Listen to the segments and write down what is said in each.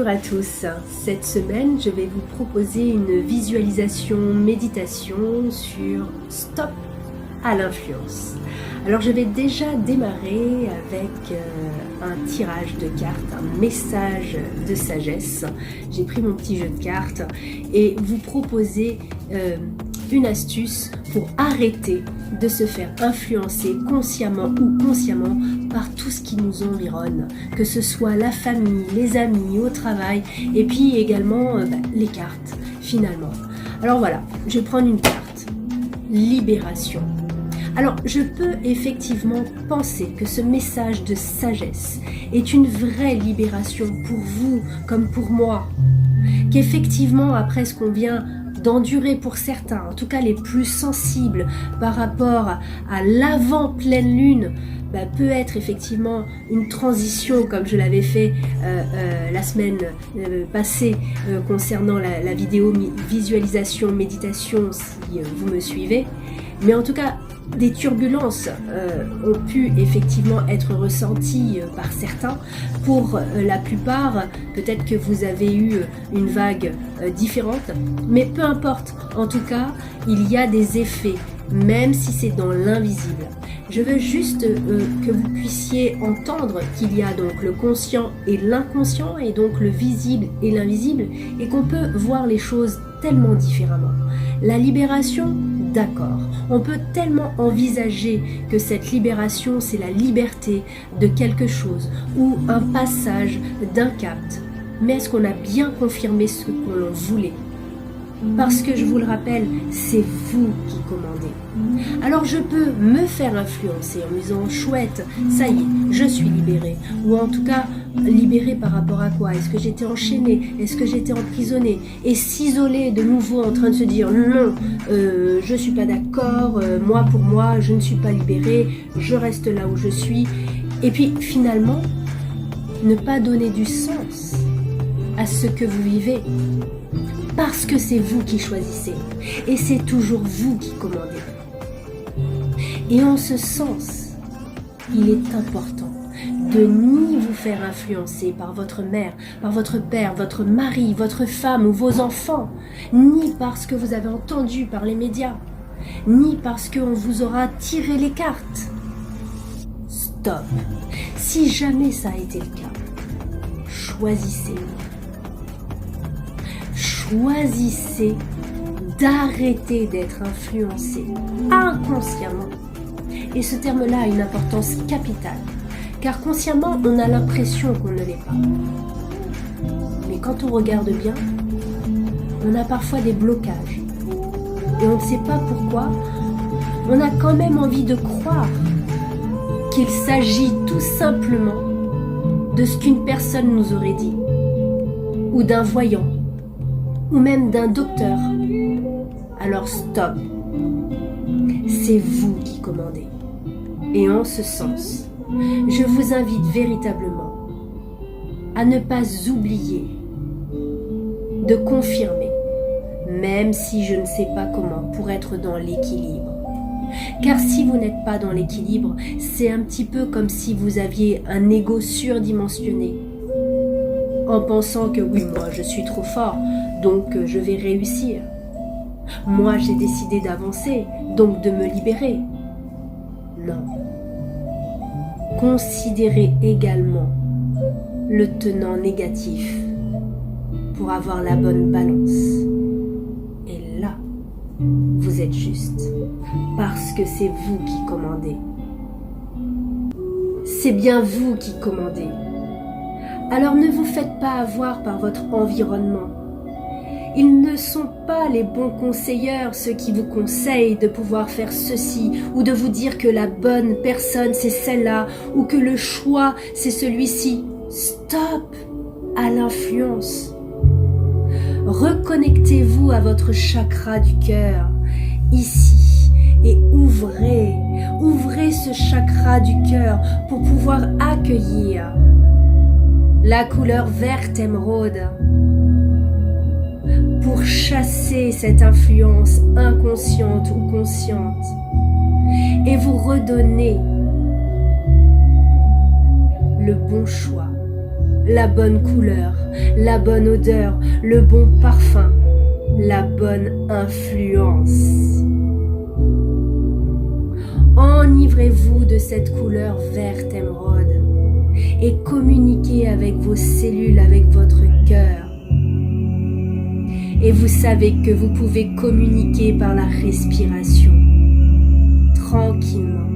à tous, cette semaine je vais vous proposer une visualisation méditation sur Stop à l'influence. Alors je vais déjà démarrer avec un tirage de cartes, un message de sagesse. J'ai pris mon petit jeu de cartes et vous proposer une astuce pour arrêter de se faire influencer consciemment ou consciemment par tout ce qui nous environne, que ce soit la famille, les amis, au travail et puis également les cartes finalement. Alors voilà, je vais prendre une carte, libération. Alors je peux effectivement penser que ce message de sagesse est une vraie libération pour vous comme pour moi, qu'effectivement après ce qu'on vient d'endurer pour certains, en tout cas les plus sensibles par rapport à l'avant pleine lune, peut être effectivement une transition comme je l'avais fait la semaine passée concernant la vidéo visualisation méditation si vous me suivez, mais en tout cas des turbulences ont pu effectivement être ressenties par certains. Pour la plupart, peut-être que vous avez eu une vague différente, mais peu importe, en tout cas, il y a des effets, même si c'est dans l'invisible. Je veux juste que vous puissiez entendre qu'il y a donc le conscient et l'inconscient, et donc le visible et l'invisible, et qu'on peut voir les choses tellement différemment. La libération, d'accord, on peut tellement envisager que cette libération, c'est la liberté de quelque chose ou un passage d'un cap. Mais est-ce qu'on a bien confirmé ce qu'on voulait? Parce que je vous le rappelle, c'est vous qui commandez. Alors je peux me faire influencer en me disant chouette, ça y est, je suis libérée. Ou en tout cas, libérée par rapport à quoi? Est-ce que j'étais enchaînée? Est-ce que j'étais emprisonnée? Et s'isoler de nouveau en train de se dire non, je ne suis pas d'accord, moi pour moi, je ne suis pas libérée, je reste là où je suis. Et puis finalement, ne pas donner du sens à ce que vous vivez. Parce que c'est vous qui choisissez et c'est toujours vous qui commandez. Et en ce sens, il est important de ni vous faire influencer par votre mère, par votre père, votre mari, votre femme ou vos enfants, ni parce que vous avez entendu par les médias, ni parce qu'on vous aura tiré les cartes. Stop. Si jamais ça a été le cas, choisissez. Choisissez d'arrêter d'être influencé inconsciemment. Et ce terme-là a une importance capitale, car consciemment, on a l'impression qu'on ne l'est pas. Mais quand on regarde bien, on a parfois des blocages. Et on ne sait pas pourquoi, on a quand même envie de croire qu'il s'agit tout simplement de ce qu'une personne nous aurait dit, ou d'un voyant, ou même d'un docteur. Alors stop, c'est vous qui commandez. Et en ce sens, je vous invite véritablement à ne pas oublier de confirmer, même si je ne sais pas comment, pour être dans l'équilibre. Car si vous n'êtes pas dans l'équilibre, c'est un petit peu comme si vous aviez un ego surdimensionné, en pensant que oui, moi je suis trop fort, donc je vais réussir. Moi j'ai décidé d'avancer, donc de me libérer. Non. Considérez également le tenant négatif pour avoir la bonne balance. Et là, vous êtes juste, parce que c'est vous qui commandez. C'est bien vous qui commandez. Alors ne vous faites pas avoir par votre environnement. Ils ne sont pas les bons conseilleurs, ceux qui vous conseillent de pouvoir faire ceci, ou de vous dire que la bonne personne c'est celle-là, ou que le choix c'est celui-ci. Stop à l'influence. Reconnectez-vous à votre chakra du cœur, ici, et ouvrez ce chakra du cœur pour pouvoir accueillir la couleur verte émeraude, pour chasser cette influence inconsciente ou consciente et vous redonner le bon choix, la bonne couleur, la bonne odeur, le bon parfum, la bonne influence. Enivrez-vous de cette couleur verte émeraude et communiquez avec vos cellules, avec votre cœur. Et vous savez que vous pouvez communiquer par la respiration. Tranquillement,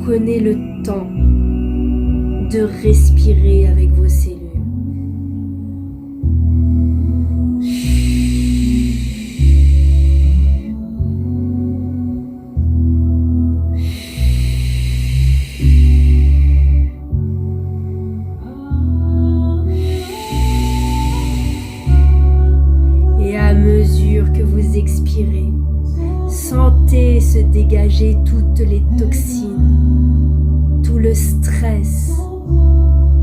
prenez le temps de respirer avec vos cellules. Et à mesure que vous expirez, sentez se dégager toutes les toxines, tout le stress,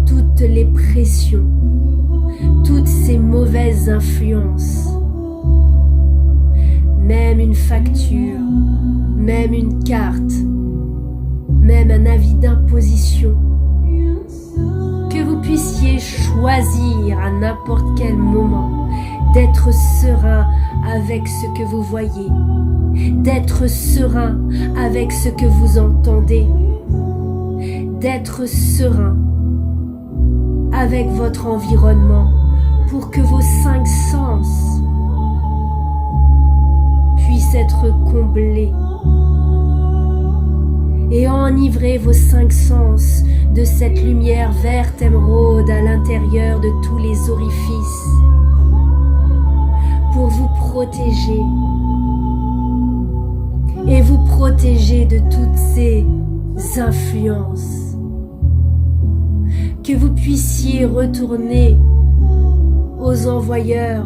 toutes les pressions, toutes ces mauvaises influences. Même une facture, même une carte, même un avis d'imposition. Que vous puissiez choisir à n'importe quel moment d'être serein avec ce que vous voyez, d'être serein avec ce que vous entendez, d'être serein avec votre environnement pour que vos 5 sens puissent être comblés et enivrer vos 5 sens de cette lumière verte émeraude à l'intérieur de tous les orifices pour vous protéger et vous protéger de toutes ces influences. Que vous puissiez retourner aux envoyeurs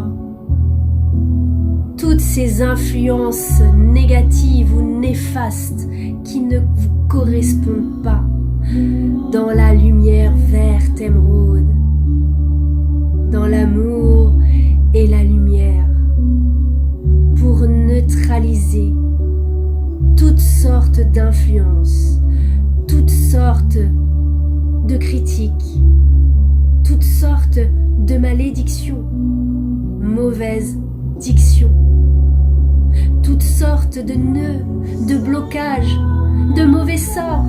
toutes ces influences négatives ou néfastes qui ne vous correspondent pas dans la lumière verte émeraude, dans l'amour et la lumière, pour neutraliser toutes sortes d'influences, toutes sortes de critiques, toutes sortes de malédictions, mauvaises dictions, toutes sortes de nœuds, de blocages, de mauvais sorts.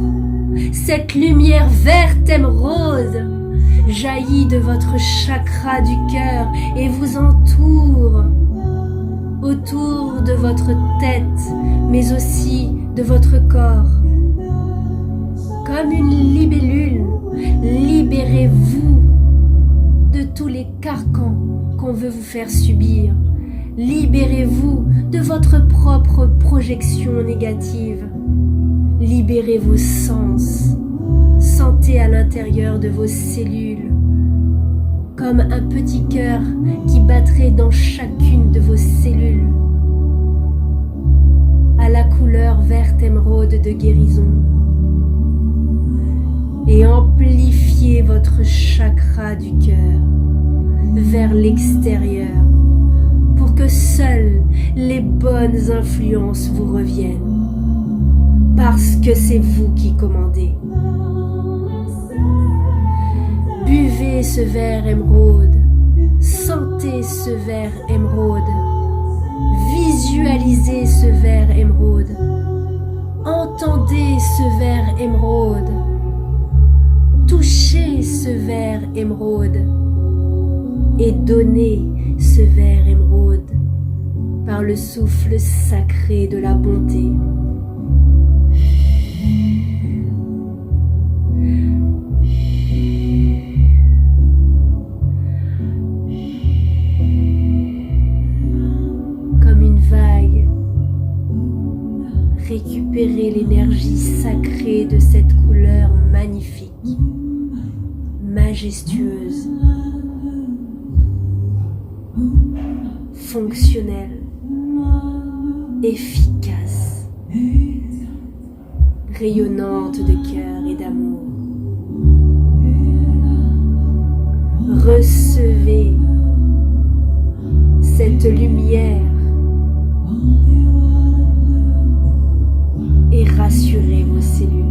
Cette lumière verte émeraude jaillit de votre chakra du cœur et vous entoure autour de votre tête, mais aussi de votre corps. Comme une libellule, libérez-vous de tous les carcans qu'on veut vous faire subir. Libérez-vous de votre propre projection négative. Libérez vos sens. Sentez à l'intérieur de vos cellules comme un petit cœur qui battrait dans chacune de vos cellules à la couleur verte émeraude de guérison. Et amplifiez votre chakra du cœur vers l'extérieur pour que seules les bonnes influences vous reviennent, parce que c'est vous qui commandez. Buvez ce verre émeraude, sentez ce verre émeraude, visualisez ce verre émeraude, entendez ce verre émeraude, touchez ce verre émeraude et donnez ce verre émeraude par le souffle sacré de la bonté. Comme une vague, récupérez l'énergie sacrée de cette couleur magnifique, majestueuse, fonctionnelle, efficace, rayonnante de cœur et d'amour. Recevez cette lumière et rassurez vos cellules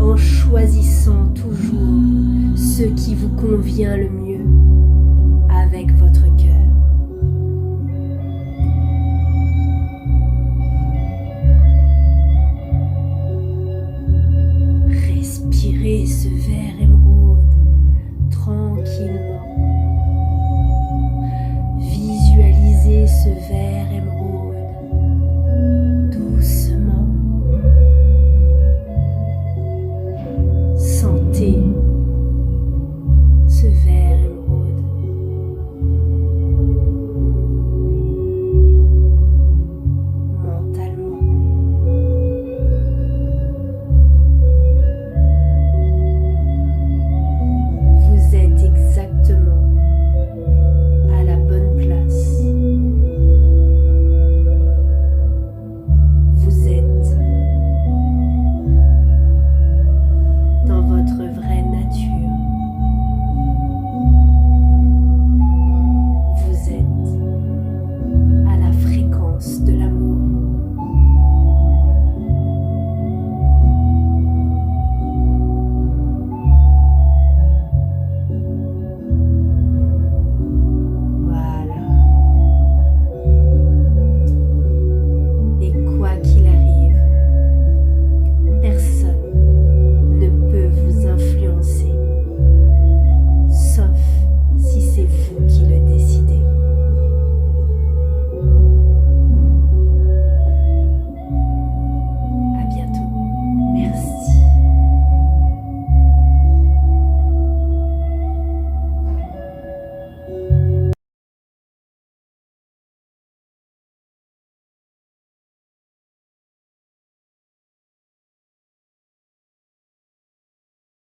en choisissant toujours convient le mieux.